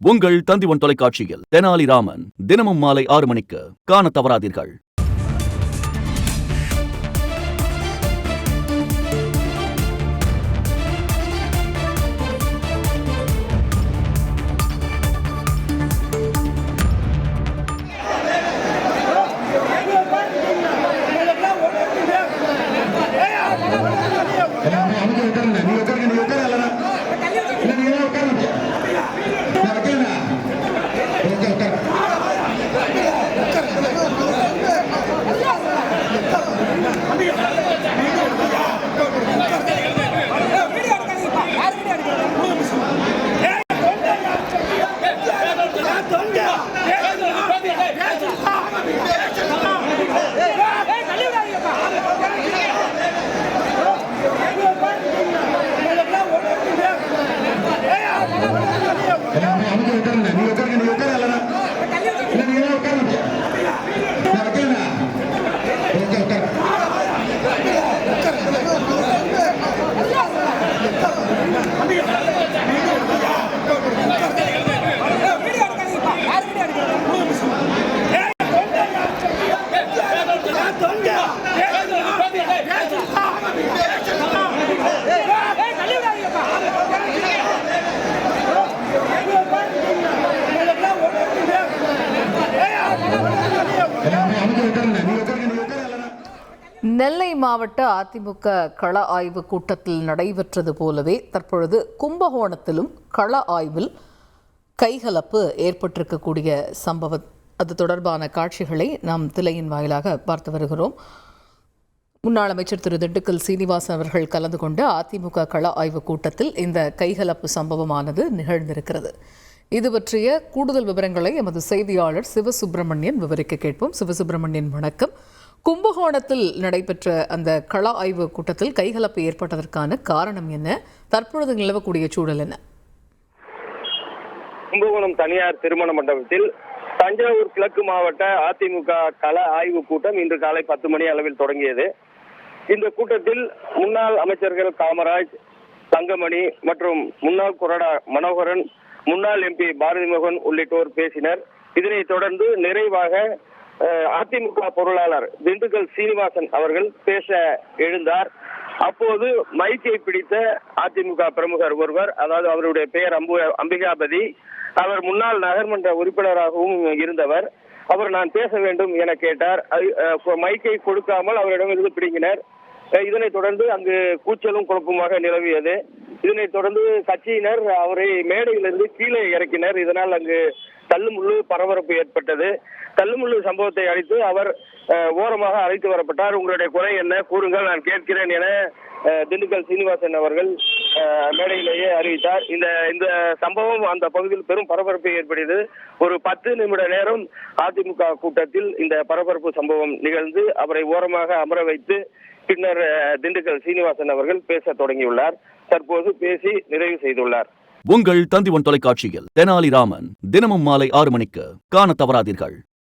உங்கள் தந்திவன் தொலைக்காட்சியில் தெனாலிராமன் தினமும் மாலை 6 மணிக்கு காணத் தவறாதீர்கள். நெல்லை மாவட்ட அதிமுக கள ஆய்வு கூட்டத்தில் நடைபெற்றது போலவே தற்பொழுது கும்பகோணத்திலும் கள ஆய்வில் கைகலப்பு ஏற்பட்டிருக்கக்கூடிய சம்பவம் அது தொடர்பான காட்சிகளை நாம் திரையின் வாயிலாக பார்த்து வருகிறோம். முன்னாள் அமைச்சர் திரு திண்டுக்கல் சீனிவாசன் அவர்கள் கலந்து கொண்ட அதிமுக கள ஆய்வு கூட்டத்தில் இந்த கைகலப்பு சம்பவமானது நிகழ்ந்திருக்கிறது. இது பற்றிய கூடுதல் விவரங்களை எமது செய்தியாளர் சிவசுப்பிரமணியன் விவரிக்க கேட்போம். சிவசுப்பிரமணியன், வணக்கம். கும்பகோணத்தில் நடைபெற்ற அந்த கள ஆய்வு கூட்டத்தில் கைகலப்பு ஏற்பட்டதற்கான காரணம் என்ன? தற்பொழுது நிலவக்கூடிய சூழல் என்ன? கும்பகோணம் தனியார் திருமண மண்டபத்தில் தஞ்சாவூர் கிழக்கு மாவட்ட அதிமுக கள ஆய்வு கூட்டம் இன்று காலை 10 மணி அளவில் தொடங்கியது. இந்த கூட்டத்தில் முன்னாள் அமைச்சர்கள் காமராஜ், தங்கமணி மற்றும் முன்னாள் கொறடா மனோகரன், முன்னாள் எம்பி பாரதிமோகன் உள்ளிட்டோர் பேசினர். இதனைத் தொடர்ந்து நிறைவாக அதிமுக பொருளாளர் திண்டுக்கல் சீனிவாசன் அவர்கள் பேச எழுந்தார். அப்போது மைக்கை பிடித்த அதிமுக பிரமுகர் ஒருவர், அதாவது அவருடைய பெயர் அம்பிகாபதி, அவர் முன்னாள் நகர்மன்ற உறுப்பினராகவும் இருந்தவர். அவர் நான் பேச வேண்டும் என கேட்டார். மைக்கை கொடுக்காமல் அவரிடமிருந்து பிடுங்கினர். இதனைத் தொடர்ந்து அங்கு கூச்சலும் குழப்பமாக நிலவியது. இதனைத் தொடர்ந்து கட்சியினர் அவரை மேடையிலிருந்து கீழே இறக்கினர். இதனால் அங்கு தள்ளுமுள்ளு பரபரப்பு ஏற்பட்டது. தள்ளுமுள்ளு சம்பவத்தை அடித்து அவர் ஓரமாக அழைத்து வரப்பட்டார். உங்களுடைய குறை என்ன, கூறுங்கள், நான் கேட்கிறேன் என திண்டுக்கல் சீனிவாசன் அவர்கள் மேடையிலேயே அறிவித்தார். இந்த சம்பவம் அந்த பகுதியில் பெரும் பரபரப்பை ஏற்படுத்தியது. ஒரு 10 நிமிட நேரம் அதிமுக கூட்டத்தில் இந்த பரபரப்பு சம்பவம் நிகழ்ந்து அவரை ஓரமாக அமர வைத்து பின்னர் திண்டுக்கல் சீனிவாசன் அவர்கள் பேச தொடங்கியுள்ளார். தற்போது பேசி நிறைவு செய்துள்ளார். உங்கள் தந்திவன் தொலைக்காட்சியில் தெனாலிராமன் தினமும் மாலை 6 மணிக்கு காணத் தவறாதீர்கள்.